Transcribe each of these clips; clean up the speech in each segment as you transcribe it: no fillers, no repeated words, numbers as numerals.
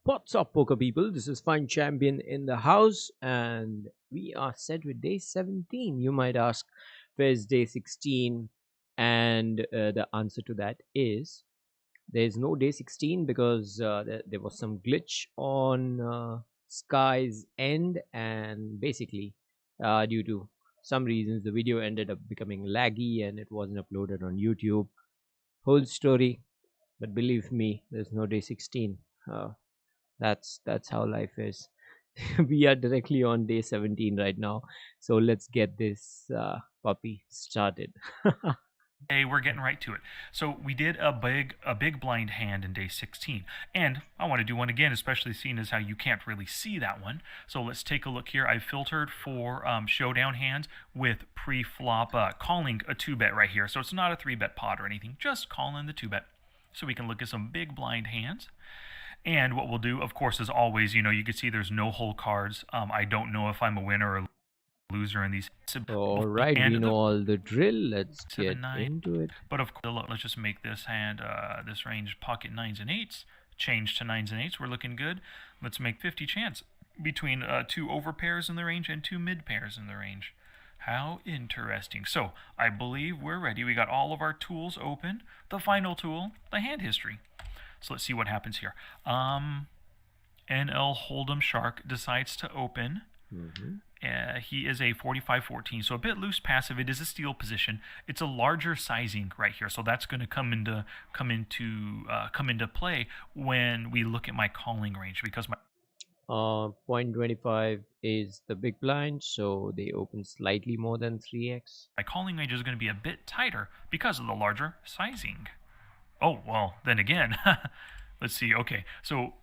What's up, poker people? This is Funchampion in the house, and we are set with day 17. You might ask, where's day 16? And the answer to that is there's no day 16 because there was some glitch on Sky's end, and basically, due to some reasons, the video ended up becoming laggy and it wasn't uploaded on YouTube. Whole story, but believe me, there's no day 16. That's how life is. We are directly on day 17 right now, so let's get this puppy started. Hey, we're getting right to it. So we did a big blind hand in day 16, and I want to do one again, especially seeing as how you can't really see that one. So let's take a look here. I filtered for showdown hands with pre-flop calling a 2-bet right here. So it's not a 3-bet pot or anything, just calling the 2-bet. So we can look at some big blind hands. And what we'll do, of course, as always, you can see there's no hole cards. I don't know if I'm a winner or loser in these. All right, we know all the drill. Let's get into it. But of course, let's just make this hand, this range pocket 9s and 8s, change to 9s and 8s. We're looking good. Let's make 50 chance between 2 over pairs in the range and 2 mid pairs in the range. How interesting. So I believe we're ready. We got all of our tools open. The final tool, the hand history. So let's see what happens here. NL Hold'em Shark decides to open. He is a 45-14, so a bit loose passive. It is a steal position. It's a larger sizing right here, so that's going to come into play when we look at my calling range, because my 0.25 is the big blind, so they open slightly more than 3x. My calling range is going to be a bit tighter because of the larger sizing. Oh, well, then again, let's see. Okay, so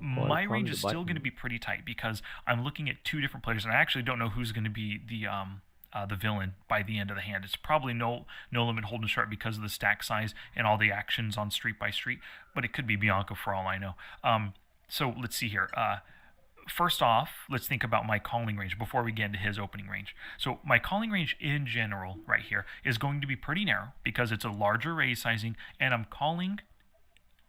my range is still going to be pretty tight because I'm looking at 2 different players, and I actually don't know who's going to be the villain by the end of the hand. It's probably no limit Hold'em Shark because of the stack size and all the actions on street by street, but it could be Bianca for all I know. So let's see here. First off, let's think about my calling range before we get into his opening range. So my calling range in general right here is going to be pretty narrow because it's a larger raise sizing, and I'm calling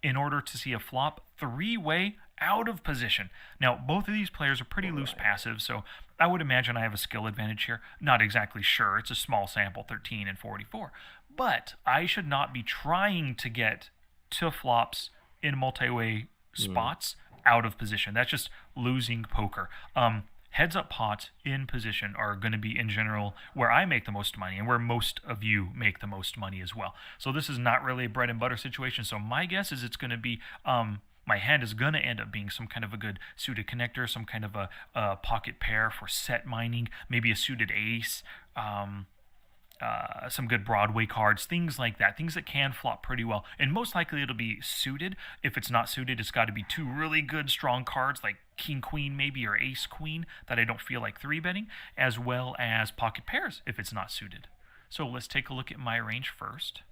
in order to see a flop 3-way out of position. Now, both of these players are pretty loose passive, so I would imagine I have a skill advantage here. Not exactly sure. It's a small sample, 13 and 44. But I should not be trying to get to flops in multi-way spots out of position. That's just losing poker. Heads up pots in position are going to be, in general, where I make the most money and where most of you make the most money as well. So this is not really a bread and butter situation. So my guess is it's going to be my hand is going to end up being some kind of a good suited connector, some kind of a pocket pair for set mining, maybe a suited ace, some good Broadway cards, things like that, things that can flop pretty well. And most likely it'll be suited. If it's not suited, it's got to be 2 really good, strong cards like King Queen maybe, or Ace Queen, that I don't feel like 3-betting, as well as pocket pairs if it's not suited. So let's take a look at my range first.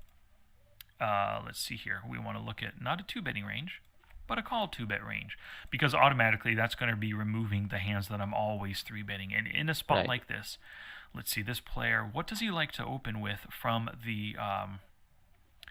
Let's see here. We want to look at not a 2-betting range, but a call 2-bet range, because automatically that's going to be removing the hands that I'm always 3-betting. And in a spot like this, let's see, this player, what does he like to open with from the,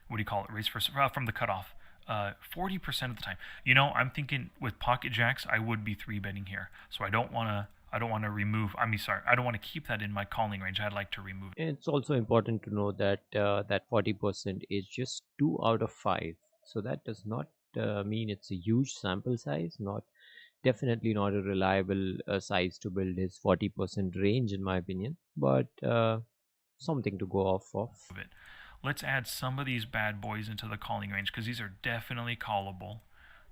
what do you call it, raise first, from the cutoff? 40% of the time. I'm thinking with pocket jacks, I would be 3-betting here. So I don't want to remove, I don't want to keep that in my calling range. I'd like to remove it. It's also important to know that that 40% is just 2 out of 5. So that does not mean it's a huge sample size, definitely not a reliable size to build his 40% range, in my opinion, but something to go off of. Let's add some of these bad boys into the calling range because these are definitely callable.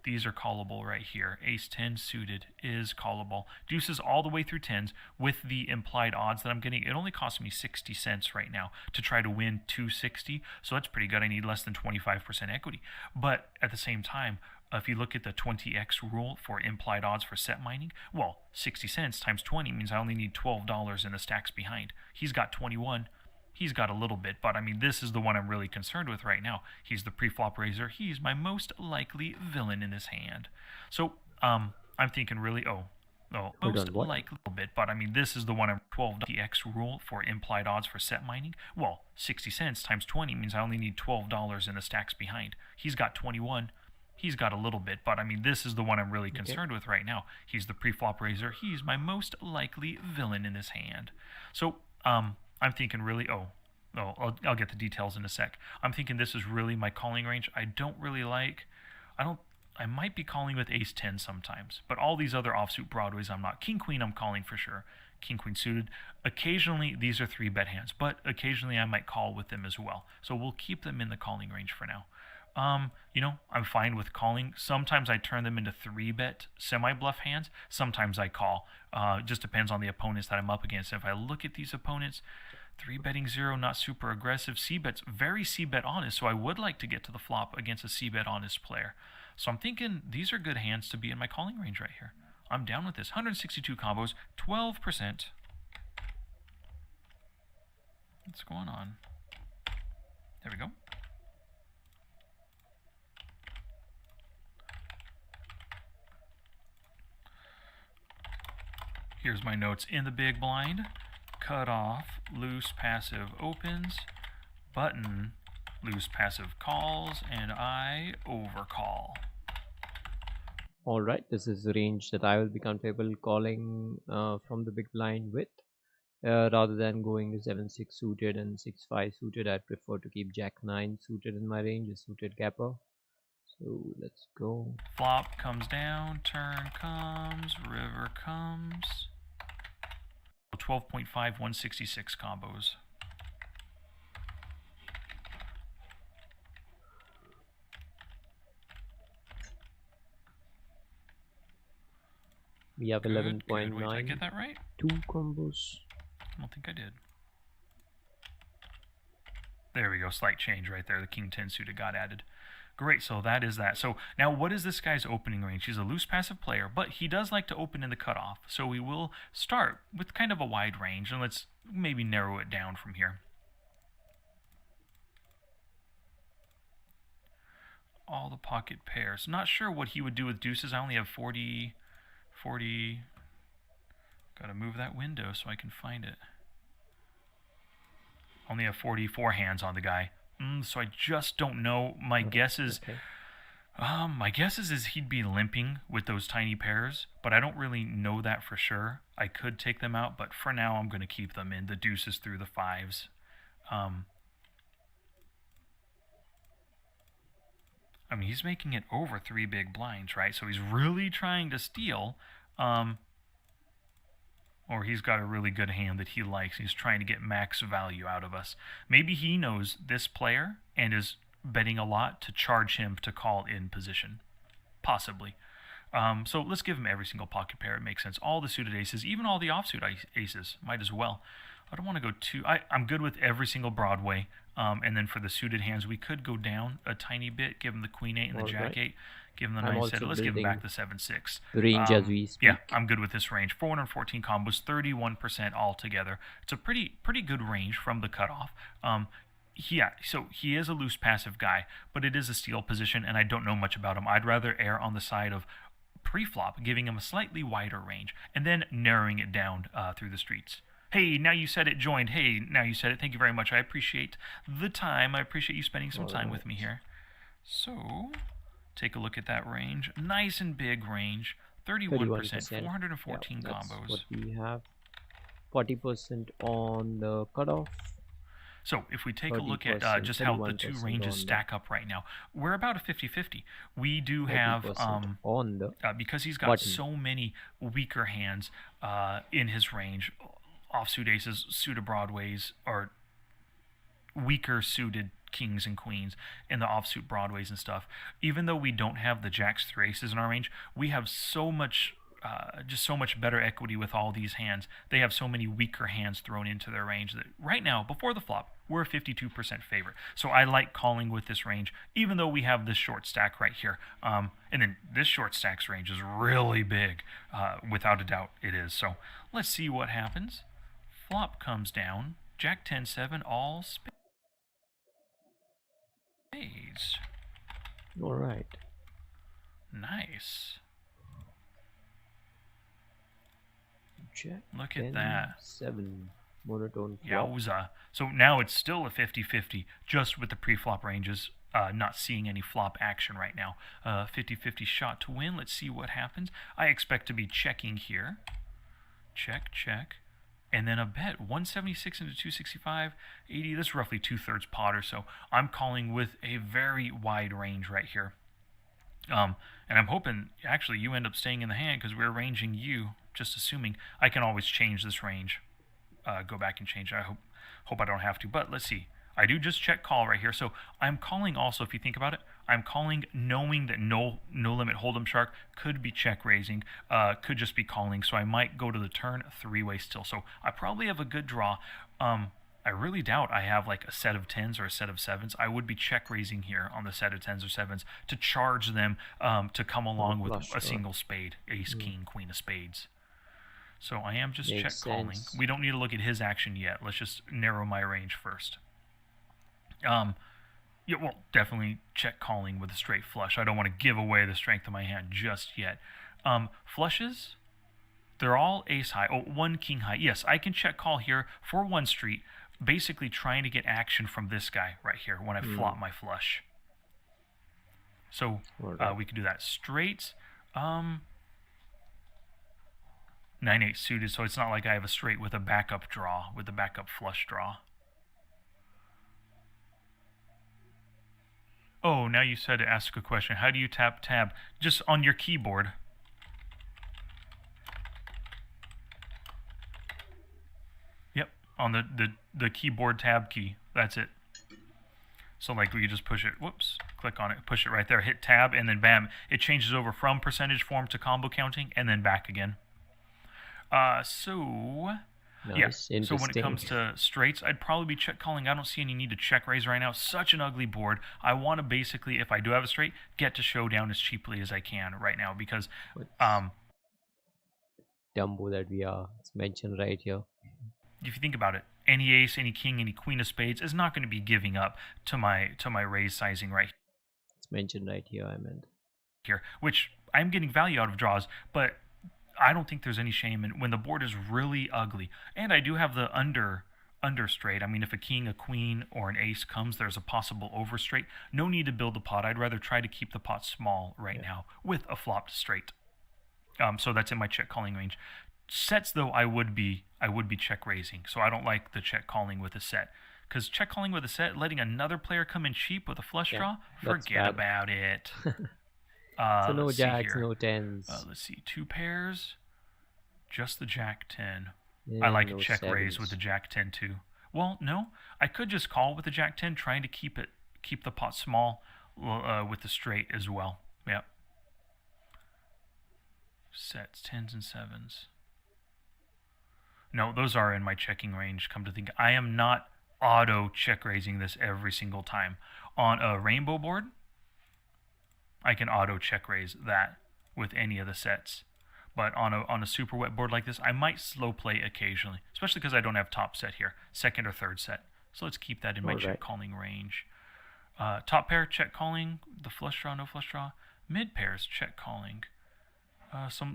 These are callable right here. Ace 10 suited is callable. Deuces all the way through 10s with the implied odds that I'm getting. It only costs me 60 cents right now to try to win 260. So that's pretty good. I need less than 25% equity. But at the same time, if you look at the 20x rule for implied odds for set mining, well, 60 cents times 20 means I only need $12 in the stacks behind. He's got 21. He's got a little bit, but I mean, this is the one I'm really concerned with right now. He's the pre-flop raiser. He's my most likely villain in this hand. So I'm thinking really, most likely a little bit, but I mean, this is the one I'm 12x rule for implied odds for set mining. Well, 60 cents times 20 means I only need $12 in the stacks behind. He's got 21. He's got a little bit, but I mean, this is the one I'm really concerned with right now. He's the pre-flop raiser. He's my most likely villain in this hand. So, I'm thinking really, I'll get the details in a sec. I'm thinking this is really my calling range. I might be calling with ace 10 sometimes, but all these other offsuit broadways I'm not. King queen I'm calling for sure. King queen suited. Occasionally these are 3-bet hands, but occasionally I might call with them as well. So we'll keep them in the calling range for now. I'm fine with calling. Sometimes I turn them into 3-bet semi-bluff hands. Sometimes I call. Just depends on the opponents that I'm up against. If I look at these opponents, 3-betting 0, not super aggressive. C-bet's very C-bet honest, so I would like to get to the flop against a C-bet honest player. So I'm thinking these are good hands to be in my calling range right here. I'm down with this. 162 combos, 12%. What's going on? There we go. Here's my notes in the big blind. Cut off, loose passive opens, button, loose passive calls, and I overcall. All right, this is the range that I will be comfortable calling from the big blind with. Rather than going to 7-6 suited and 6-5 suited, I prefer to keep Jack 9 suited in my range, a suited gapper. So let's go. Flop comes down, turn comes, river comes. 12.5, 166 combos. We have 11.9. Did I get that right? 2 combos. I don't think I did. There we go. Slight change right there. The King 10 suited got added. Great, so that is that. So now what is this guy's opening range? He's a loose passive player, but he does like to open in the cutoff. So we will start with kind of a wide range, and let's maybe narrow it down from here. All the pocket pairs. Not sure what he would do with deuces. I only have 40. Gotta move that window so I can find it. Only have 44 hands on the guy. So I just don't know. My guess is he'd be limping with those tiny pairs, but I don't really know that for sure. I could take them out, but for now I'm going to keep them in the deuces through the 5s. I mean, he's making it over 3 big blinds, right? So he's really trying to steal. Or he's got a really good hand that he likes. He's trying to get max value out of us. Maybe he knows this player and is betting a lot to charge him to call in position. Possibly. So let's give him every single pocket pair. It makes sense. All the suited aces, even all the offsuit aces, might as well. I don't want to go too... I'm good with every single Broadway. And then for the suited hands, we could go down a tiny bit, give him the Queen 8 and the Jack 8. Give him the 9 set. Let's give him back the 7-6. The range as we speak. Yeah, I'm good with this range. 414 combos, 31% altogether. It's a pretty good range from the cutoff. Yeah, so he is a loose passive guy, but it is a steal position, and I don't know much about him. I'd rather err on the side of pre-flop, giving him a slightly wider range, and then narrowing it down through the streets. Hey, now you said it joined. Hey, now you said it. Thank you very much. I appreciate the time. I appreciate you spending some time with me here. So... take a look at that range. Nice and big range. 31%, 414 combos. That's what we have. 40% on the cutoff. So if we take a look at just how the two ranges stack up right now, we're about a 50-50. We do have, on the because he's got so many weaker hands in his range, offsuit aces, suited broadways, or weaker suited kings and queens and the offsuit broadways and stuff. Even though we don't have the jacks through aces in our range, we have so much just so much better equity with all these hands. They have so many weaker hands thrown into their range that right now, before the flop, we're a 52% favorite. So I like calling with this range, even though we have this short stack right here. And then this short stack's range is really big. Without a doubt, it is. So let's see what happens. Flop comes down. Jack 10-7, all spades. All right. Nice. Jack Look at that. 7 monotone flop. Yowza. So now it's still a 50-50, just with the pre-flop ranges not seeing any flop action right now. 50-50 shot to win. Let's see what happens. I expect to be checking here. Check, check. And then a bet, 176 into 265, 80. That's roughly 2/3 pot or so. I'm calling with a very wide range right here. And I'm hoping, actually, you end up staying in the hand because we're ranging you, just assuming. I can always change this range. Go back and change it. I hope I don't have to. But let's see. I do just check call right here. So I'm calling also, if you think about it, I'm calling knowing that no limit hold'em shark could be check raising, could just be calling. So I might go to the turn three-way still. So I probably have a good draw. I really doubt I have like a set of 10s or a set of 7s. I would be check raising here on the set of 10s or 7s to charge them to come along with a single spade, ace, king, queen of spades. So I am just check calling. We don't need to look at his action yet. Let's just narrow my range first. Yeah, well, definitely check calling with a straight flush. I don't want to give away the strength of my hand just yet. Flushes, they're all ace high. Oh, one king high. Yes, I can check call here for one street, basically trying to get action from this guy right here when I flop my flush. So we could do that. Straights, 9-8 suited, so it's not like I have a straight with a backup draw, with the backup flush draw. Oh, now you said to ask a question. How do you tap tab? Just on your keyboard. Yep, on the keyboard tab key. That's it. So like we just push it, whoops, click on it, push it right there, hit tab, and then bam, it changes over from percentage form to combo counting, and then back again. Nice. Yeah, so when it comes to straights, I'd probably be check calling. I don't see any need to check raise right now. Such an ugly board. I want to basically, if I do have a straight, get to showdown as cheaply as I can right now because Dumbo that we are. It's mentioned right here. If you think about it, any ace, any king, any queen of spades is not going to be giving up to my raise sizing right here. It's mentioned right here, I meant. Here, which I'm getting value out of draws, but I don't think there's any shame in when the board is really ugly. And I do have the under straight. I mean, if a king, a queen, or an ace comes, there's a possible over straight. No need to build a pot. I'd rather try to keep the pot small right now with a flopped straight. So that's in my check calling range. Sets though, I would be check raising. So I don't like the check calling with a set. Because check calling with a set, letting another player come in cheap with a flush draw, forget about it. So no jacks, no tens. Let's see, 2 pairs, just the jack 10. Yeah, I like a check raise with the jack 10 too. Well, no, I could just call with the jack 10, trying to keep the pot small with the straight as well. Yep. Sets 10s and 7s. No, those are in my checking range. Come to think, I am not auto check raising this every single time on a rainbow board. I can auto check raise that with any of the sets. But on a super wet board like this, I might slow play occasionally, especially because I don't have top set here, second or third set. So let's keep that in my check calling range. Top pair, check calling, the flush draw, no flush draw. Mid pairs, check calling.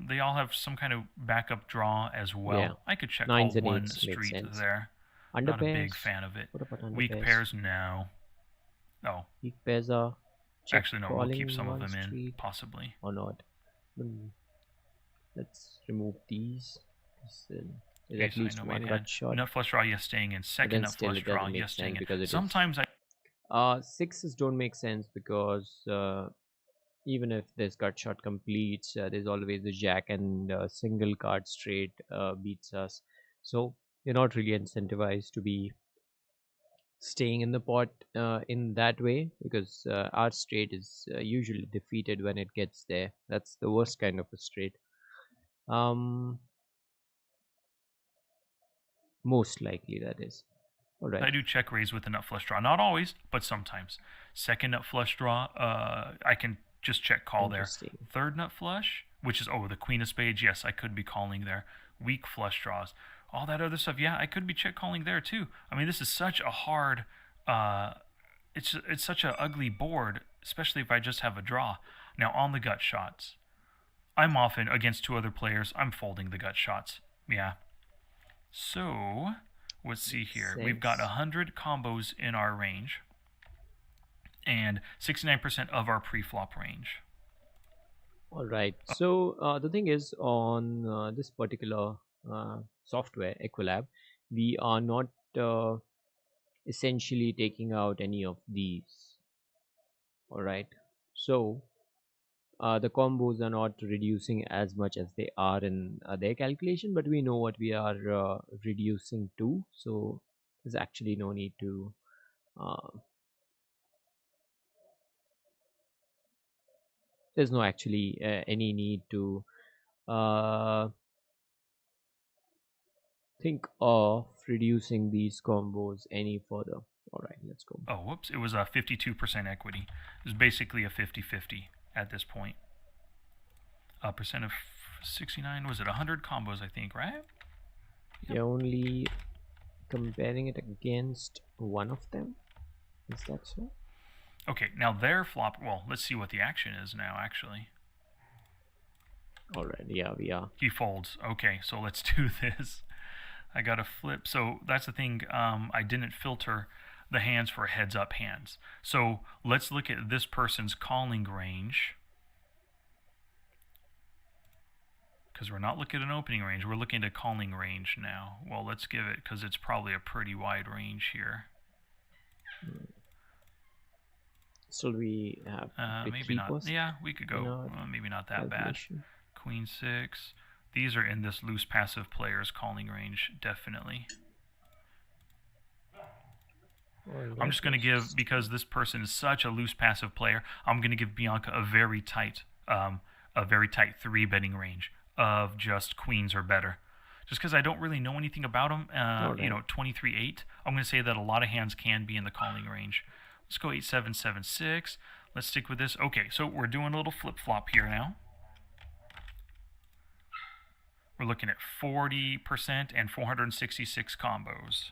They all have some kind of backup draw as well. Yeah. I could check call one street there. Not a big fan of it. Weak pairs, no. Oh. Weak pairs are... Actually, no, we'll keep some of them in, possibly. Or not. Let's remove these. There's at least one gut shot. Nut flush draw, yes, staying in. Second nut flush draw, yes, staying in. Sometimes sixes don't make sense because even if this gut shot completes, there's always the jack and single card straight beats us. So you're not really incentivized to be staying in the pot in that way because our straight is usually defeated when it gets there. That's the worst kind of a straight. Most likely that is. All right. I do check raise with the nut flush draw. Not always, but sometimes. Second nut flush draw, I can just check call there. Third nut flush, which is, the queen of spades. Yes, I could be calling there. Weak flush draws. All that other stuff, yeah, I could be check calling there too. I mean, this is such a hard, it's such an ugly board, especially if I just have a draw. Now, on the gut shots, I'm often, against 2 other players, I'm folding the gut shots. Yeah. So, let's see here. We've got 100 combos in our range. and 69% of our pre-flop range. All right. So the thing is, on this particular software, Equilab, we are not essentially taking out any of these. All right. So the combos are not reducing as much as they are in their calculation, but we know what we are reducing to. So there's actually no need to. There's no actually any need to think of reducing these combos any further. All right, let's go. Oh, whoops. It was a 52% equity. It was basically a 50-50 at this point. A percent of 69, was it 100 combos, I think, right? You're only comparing it against one of them? Is that so? Okay, now their flop, well, let's see what the action is now, actually. All right, yeah, we are. He folds. Okay, so let's do this. I got to flip. So that's the thing. I didn't filter the hands for heads up hands. So let's look at this person's calling range. Because we're not looking at an opening range. We're looking at a calling range now. Well, let's give it, because it's probably a pretty wide range here. So we have maybe not. Yeah, we could go. Maybe not that bad. Queen 6. These are in this loose passive player's calling range, definitely. I'm just going to give, because this person is such a loose passive player, I'm going to give Bianca a very tight 3 betting range of just queens or better. Just because I don't really know anything about them, 23-8. I'm going to say that a lot of hands can be in the calling range. Let's go 8-7-7-6. Let's stick with this. Okay, so we're doing a little flip-flop here now. We're looking at 40% and 466 combos.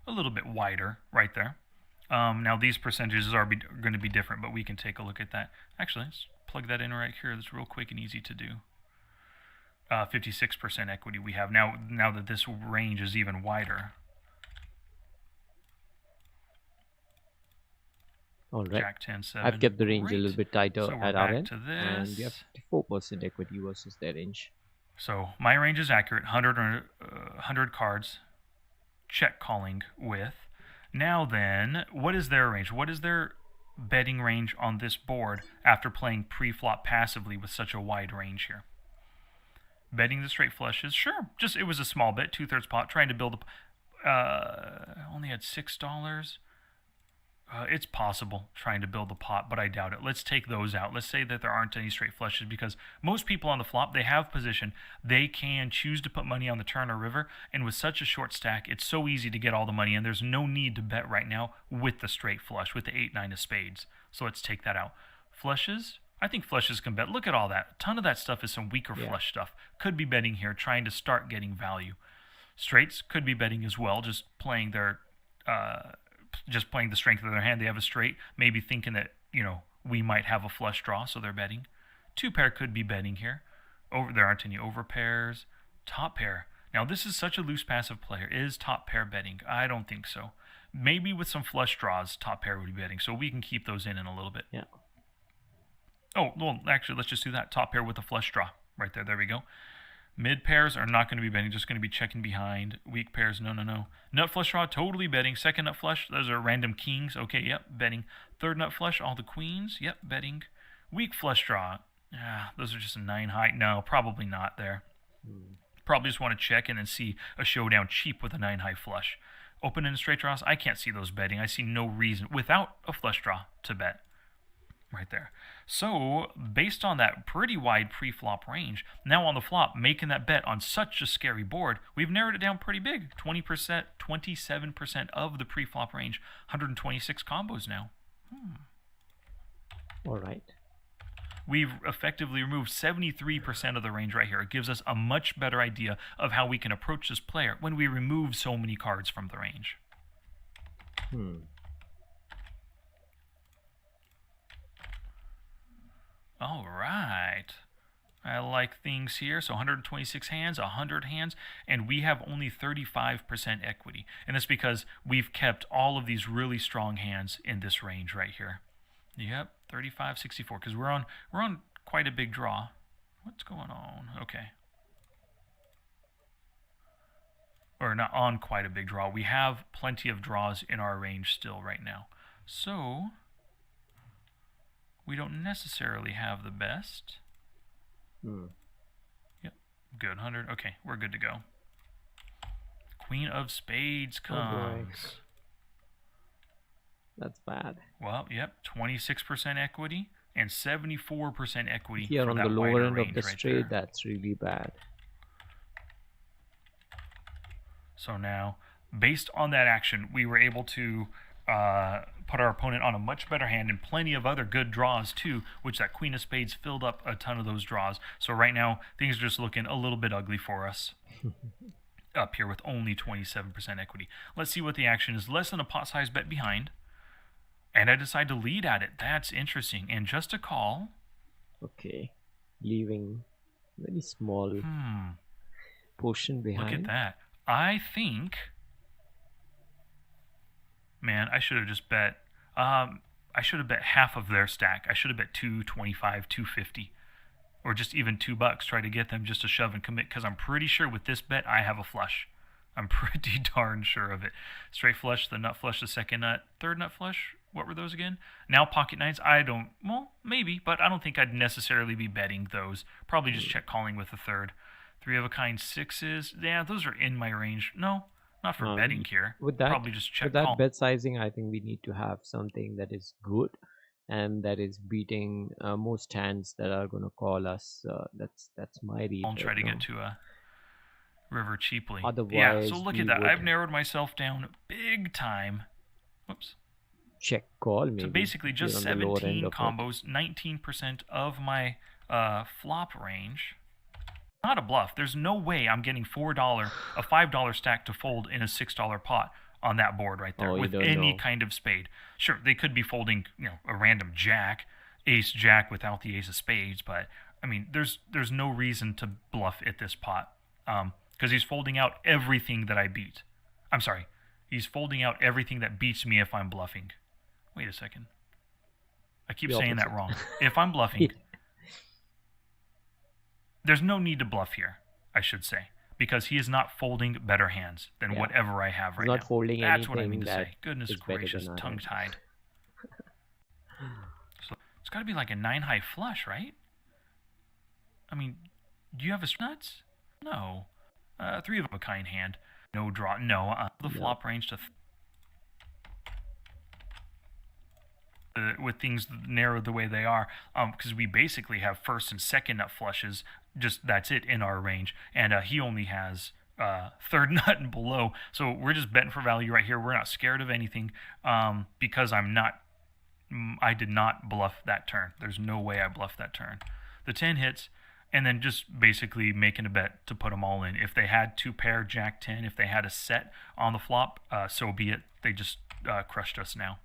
A little bit wider right there. Now these percentages are going to be different, but we can take a look at that. Actually, let's plug that in right here. That's real quick and easy to do. 56% equity we have. Now that this range is even wider. All right. Jack 10-7. I've kept the range a little bit tighter so at our end, and we have 54% equity versus their range. So my range is accurate, 100 cards, check calling with. Now then, what is their range? What is their betting range on this board after playing pre-flop passively with such a wide range here? Betting the straight flushes, sure. Just it was a small bet, 2/3 pot, trying to build only had $6. It's possible trying to build the pot, but I doubt it. Let's take those out. Let's say that there aren't any straight flushes, because most people on the flop, they have position. They can choose to put money on the turn or river, and with such a short stack, it's so easy to get all the money, and there's no need to bet right now with the straight flush, with the 8-9 of spades. So let's take that out. Flushes, I think flushes can bet. Look at all that. A ton of that stuff is some weaker flush stuff. Could be betting here, trying to start getting value. Straights could be betting as well, just playing their... just playing the strength of their hand. They have a straight, maybe thinking that, we might have a flush draw, so they're betting. 2-pair could be betting here. There aren't any over pairs. Top pair. Now, this is such a loose passive player. Is top pair betting? I don't think so. Maybe with some flush draws, top pair would be betting, so we can keep those in a little bit. Yeah. Oh, well, actually, let's just do that. Top pair with a flush draw. Right there. There we go. Mid pairs are not going to be betting, just going to be checking behind. Weak pairs, no. Nut flush draw, totally betting. Second nut flush, those are random kings. Okay, yep, betting. Third nut flush, all the queens. Yep, betting. Weak flush draw, those are just a 9 high. No, probably not there. Probably just want to check in and see a showdown cheap with a 9 high flush. Open and straight draws, I can't see those betting. I see no reason without a flush draw to bet. Right there. So, based on that pretty wide pre-flop range, now on the flop, making that bet on such a scary board, we've narrowed it down pretty big. 20%, 27% of the pre-flop range, 126 combos now. All right. We've effectively removed 73% of the range right here. It gives us a much better idea of how we can approach this player when we remove so many cards from the range. All right. I like things here. So 126 hands, 100 hands, and we have only 35% equity. And that's because we've kept all of these really strong hands in this range right here. Yep, 35, 64, because we're on quite a big draw. What's going on? Okay. Or not on quite a big draw. We have plenty of draws in our range still right now. So we don't necessarily have the best. Yep, good. 100. Okay, we're good to go. Queen of Spades comes. That's bad. Well, yep, 26% equity and 74% equity Here for on that the lower wider end of range the right straight, there. that's really bad. So now, based on that action, we were able to put our opponent on a much better hand and plenty of other good draws too, which that Queen of Spades filled up a ton of those draws. So right now, things are just looking a little bit ugly for us. Up here with only 27% equity. Let's see what the action is. Less than a pot size bet behind. And I decide to lead at it. That's interesting. And just a call. Okay. Leaving very small portion behind. Look at that. I think... Man, I should have just bet... I should have bet half of their stack. I should have bet 225, 250. Or just even $2. Try to get them just to shove and commit. Because I'm pretty sure with this bet, I have a flush. I'm pretty darn sure of it. Straight flush, the nut flush, the second nut, third nut flush. What were those again? Now pocket nines. Well, maybe, but I don't think I'd necessarily be betting those. Probably just check calling with the third. Three of a kind sixes. Yeah, those are in my range. No, not for betting here. With that, probably just check with that call. bet sizing, I think we need to have something that is good and that is beating most hands that are going to call us. That's my read. I'll try to get to a river cheaply. Otherwise, yeah, so look at that. I've narrowed myself down big time. Whoops. Check call maybe. So basically just 17 combos, 19% of my flop range. Not a bluff. There's no way I'm getting $4, a $5 stack to fold in a $6 pot on that board right there with any kind of spade. Sure, they could be folding, a random jack, ace jack without the ace of spades, but I mean, there's no reason to bluff at this pot because he's folding out everything that I beat. I'm sorry, he's folding out everything that beats me if I'm bluffing. Wait a second. I keep saying that wrong. If I'm bluffing, there's no need to bluff here, I should say, because he is not folding better hands than whatever I have right now. Not folding That's what I mean to say. Goodness gracious, tongue-tied. So it's got to be like a 9-high flush, right? I mean, do you have a nuts? No. Three of a kind hand. No draw. No. The flop range to... with things narrowed the way they are, because we basically have first and second nut flushes, just that's it in our range, and he only has third nut and below, so we're just betting for value right here. We're not scared of anything because I did not bluff that turn. There's no way I bluffed that turn. The 10 hits, and then just basically making a bet to put them all in. If they had two pair jack 10, if they had a set on the flop, so be it. They just crushed us now.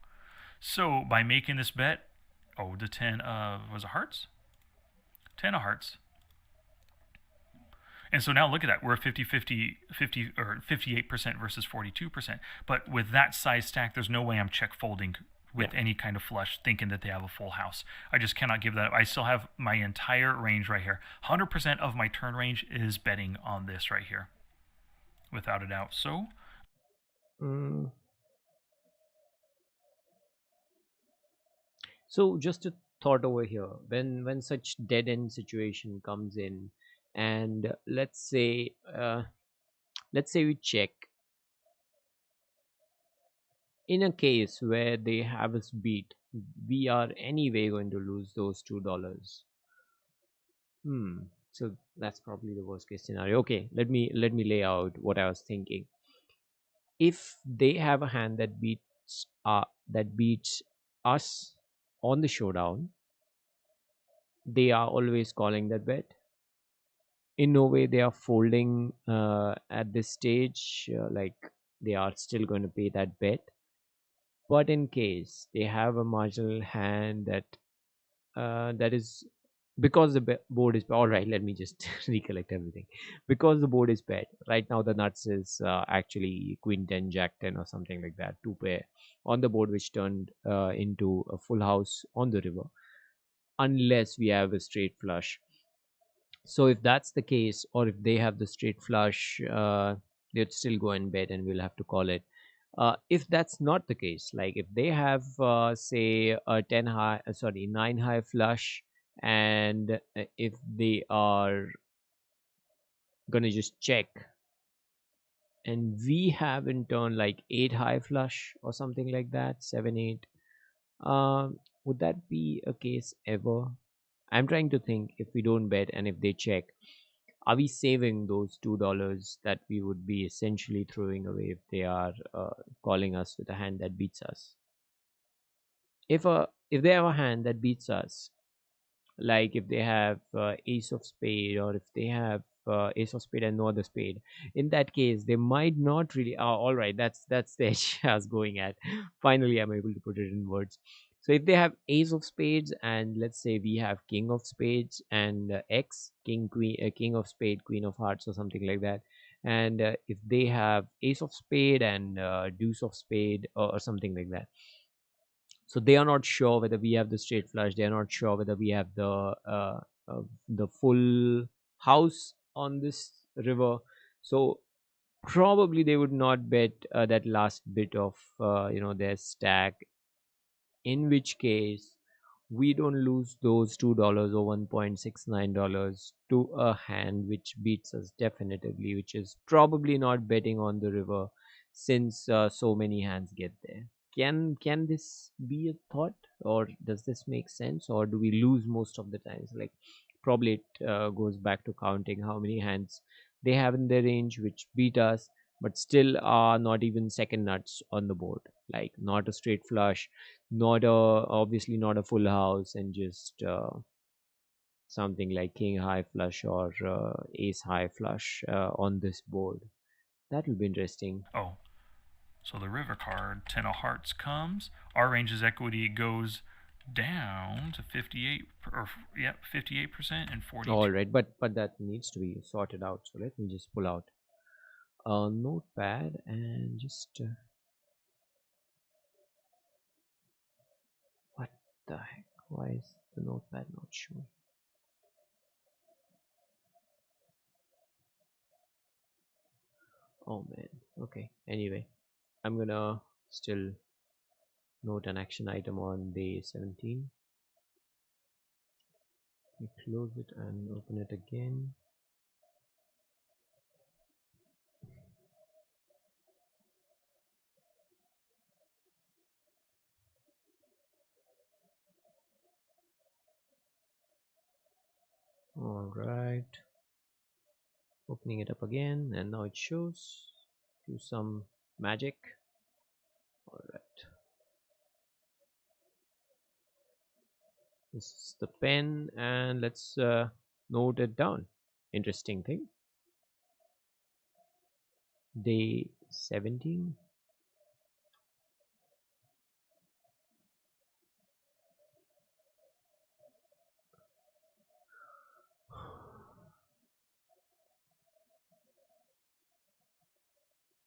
So by making this bet, the 10 of, was it hearts? 10 of hearts. And so now look at that. We're 50 or 58% versus 42%. But with that size stack, there's no way I'm check folding with any kind of flush thinking that they have a full house. I just cannot give that up. I still have my entire range right here. 100% of my turn range is betting on this right here. Without a doubt. So... So just a thought over here, when such dead end situation comes in, and let's say we check, in a case where they have us beat, we are anyway going to lose those $2. So that's probably the worst case scenario. Okay, let me lay out what I was thinking. If they have a hand that beats us on the showdown, they are always calling that bet. In no way they are folding at this stage, like they are still going to pay that bet. But in case they have a marginal hand that is because the board is all right. Let me just recollect everything. Because the board is paired right now, the nuts is actually queen 10 jack 10 or something like that, two pair on the board, which turned into a full house on the river, unless we have a straight flush. So if that's the case, or if they have the straight flush, they'd still go in bed and we'll have to call it. If that's not the case, like if they have, say, a 10 high, sorry, 9 high flush, and if they are gonna just check, and we have in turn like 8 high flush or something like that, 7, 8, would that be a case ever? I'm trying to think, if we don't bet and if they check, are we saving those $2 that we would be essentially throwing away if they are calling us with a hand that beats us? If they have a hand that beats us, like if they have ace of spade, or if they have ace of spade and no other spade, in that case they might not really, all right, that's the edge I was going at. Finally I'm able to put it in words. So if they have ace of spades, and let's say we have king of spades and x king queen, king of spade, queen of hearts or something like that, and if they have ace of spade and deuce of spade, or something like that, so they are not sure whether we have the straight flush, they are not sure whether we have the full house on this river. So probably they would not bet that last bit of their stack, in which case we don't lose those $2 or $1.69 to a hand which beats us definitively, which is probably not betting on the river, since so many hands get there. Can this be a thought, or does this make sense, or do we lose most of the times? Like, probably it goes back to counting how many hands they have in their range which beat us, but still are not even second nuts on the board, like not a straight flush, not a, obviously not a full house, and just something like king high flush or ace high flush on this board. That will be interesting. Oh, so the river card, 10 of hearts comes. Our range's equity goes down to 58, or yeah, 58% and 42. All right, but that needs to be sorted out. So let me just pull out a notepad and just what the heck? Why is the notepad not showing? Oh man. Okay. Anyway, I'm gonna still note an action item on day 17. We close it and open it again. All right, opening it up again, and now it shows. Do some magic. All right, this is the pen, and let's note it down. Interesting thing. Day 17.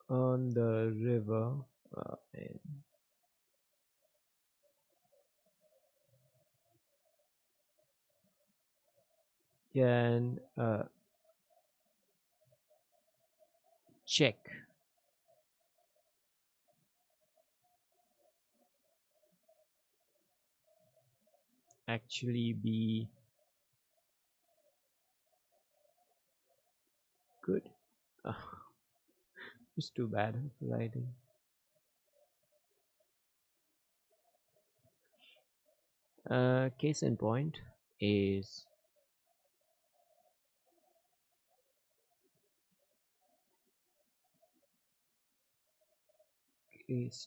On the river, and can check actually be good. uh, it's too bad writing. Case in point is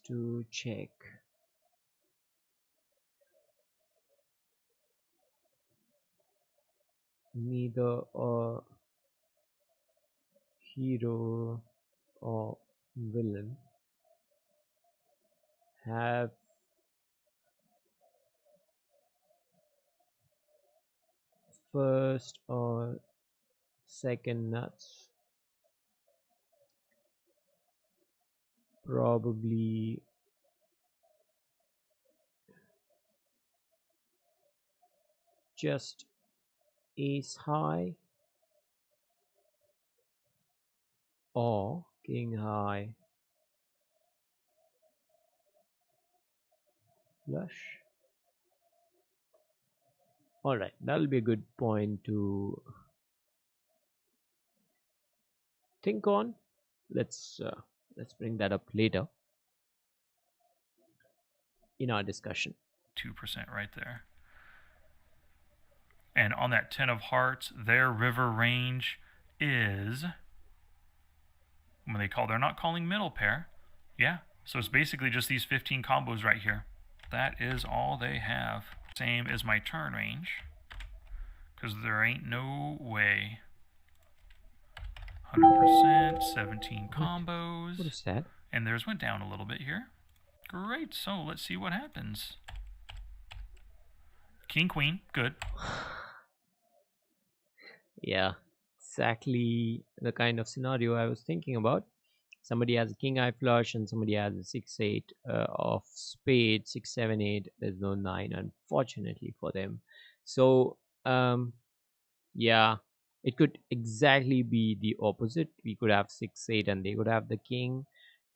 to check neither a hero or villain have first or second nuts? Probably just ace high or king high flush. All right, that'll be a good point to think on. Let's bring that up later in our discussion. 2% right there. And on that 10 of hearts, their river range is, when they call, they're not calling middle pair. Yeah, so it's basically just these 15 combos right here. That is all they have. Same as my turn range, because there ain't no way. 100%, 17 combos. What is that? And theirs went down a little bit here. Great, so let's see what happens. King, queen, good. Yeah, exactly the kind of scenario I was thinking about. Somebody has a king high flush and somebody has a 6-8 of spade, 6, 7, 8. There's no 9, unfortunately for them. So yeah, it could exactly be the opposite. We could have 6, 8 and they could have the king,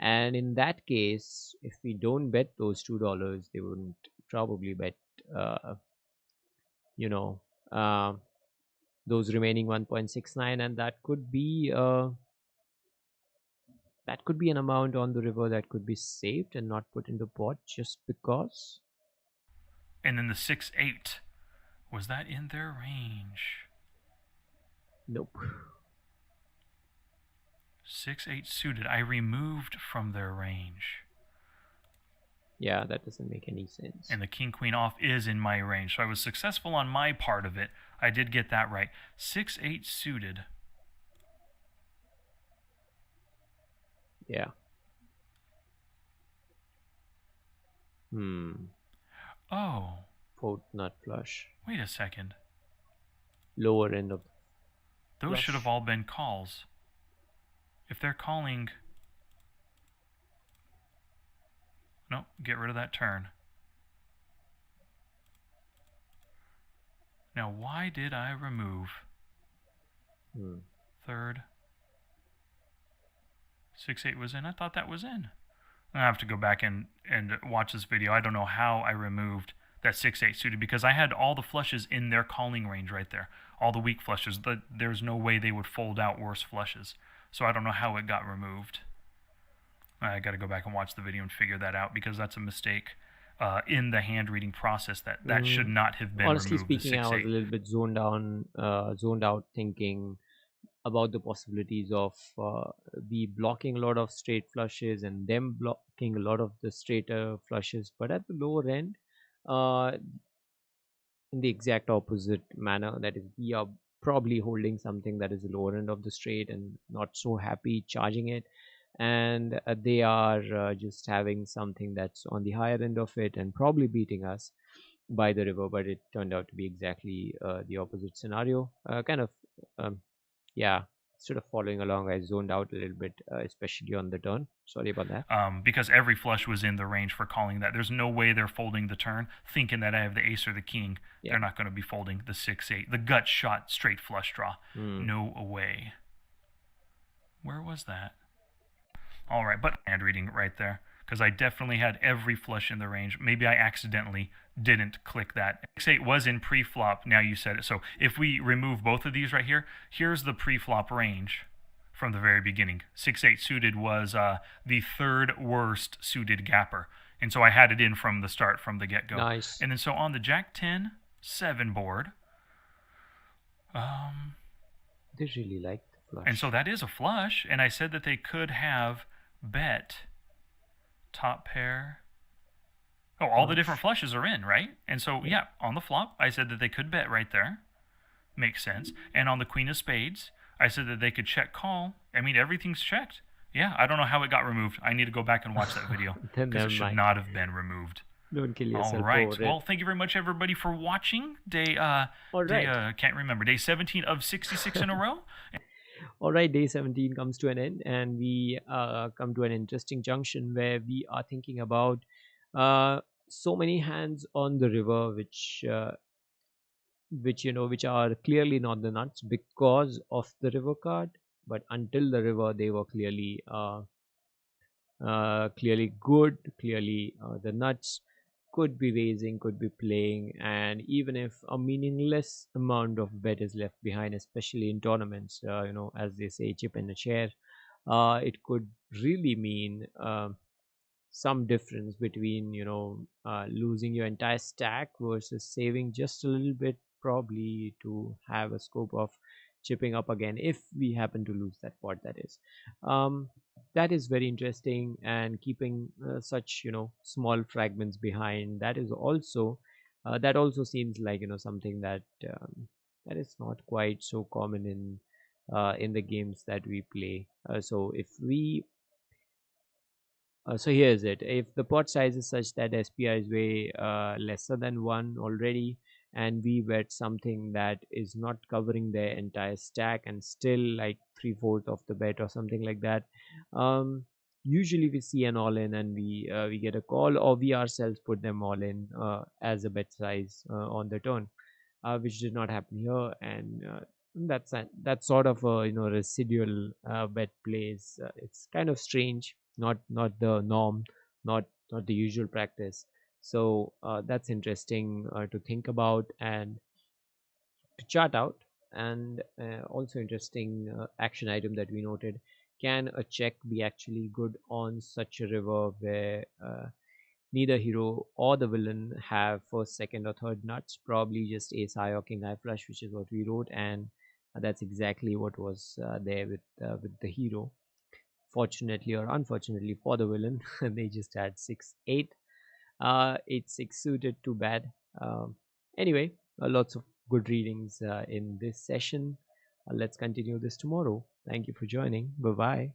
and in that case, if we don't bet those $2, they wouldn't probably bet those remaining 1.69, and that could be an amount on the river that could be saved and not put in the pot just because. And then the 6-8, was that in their range? Nope. 6-8 suited, I removed from their range. Yeah, that doesn't make any sense. And the king queen off is in my range, so I was successful on my part of it. I did get that right. 6-8 suited. Yeah. Oh. Fourth nut flush. Wait a second. Lower end of those flush. Should have all been calls. If they're calling... No, get rid of that turn. Now, why did I remove? Third. 6-8 was in. I thought that was in. I have to go back and watch this video. I don't know how I removed that 6-8 suited, because I had all the flushes in their calling range right there. All the weak flushes. There's no way they would fold out worse flushes. So I don't know how it got removed. I got to go back and watch the video and figure that out, because that's a mistake in the hand reading process. That should not have been honestly removed. Speaking, I was a little bit zoned out, thinking about the possibilities of we blocking a lot of straight flushes and them blocking a lot of the straighter flushes, but at the lower end, in the exact opposite manner, that is, we are probably holding something that is the lower end of the straight and not so happy charging it, and they are just having something that's on the higher end of it and probably beating us by the river. But it turned out to be exactly the opposite scenario. Yeah, sort of following along, I zoned out a little bit, especially on the turn. Sorry about that. Because every flush was in the range for calling that. There's no way they're folding the turn thinking that I have the ace or the king. Yeah. They're not going to be folding the 6-8. The gut shot straight flush draw. No way. Where was that? All right, but hand reading right there, because I definitely had every flush in the range. Maybe I accidentally didn't click that. 6-8 was in pre-flop. Now you said it. So if we remove both of these right here, here's the pre-flop range from the very beginning. 6-8 suited was the third worst suited gapper. And so I had it in from the start, from the get-go. Nice. And then so on the Jack-10, 7 board. They really like the flush. And so that is a flush. And I said that they could have bet top pair. Oh, all the different flushes are in, right? And so, yeah, on the flop, I said that they could bet right there. Makes sense. And on the queen of spades, I said that they could check call. I mean, everything's checked. Yeah, I don't know how it got removed. I need to go back and watch that video, because it should not have been removed. Don't kill All yourself right. over it. Well, thank you very much, everybody, for watching. All right. Can't remember. Day 17 of 66 in a row. All right, day 17 comes to an end, and we come to an interesting junction where we are thinking about uh, so many hands on the river, which which are clearly not the nuts because of the river card, but until the river, they were clearly good, clearly the nuts could be raising, could be playing, and even if a meaningless amount of bet is left behind, especially in tournaments, as they say, chip in a chair, it could really mean some difference between losing your entire stack versus saving just a little bit, probably to have a scope of chipping up again if we happen to lose that pot, that is. um, that is very interesting, and keeping such small fragments behind, that also seems like something that is not quite so common in the games that we play. So if we so here's it. If the pot size is such that SPI is way lesser than 1 already, and we bet something that is not covering their entire stack and still like three-fourths of the bet or something like that, um, usually we see an all-in and we get a call, or we ourselves put them all in as a bet size on the turn, which did not happen here. And that's sort of a residual bet plays. It's kind of strange, not the norm, not the usual practice. So that's interesting to think about and to chart out. And also interesting action item that we noted: can a check be actually good on such a river where neither hero or the villain have first, second, or third nuts? Probably just ace high or king high flush, which is what we wrote, and that's exactly what was there with the hero. Fortunately or unfortunately for the villain, they just had 6 8. 8 6 suited, too bad. Anyway, lots of good readings in this session. Let's continue this tomorrow. Thank you for joining. Bye bye.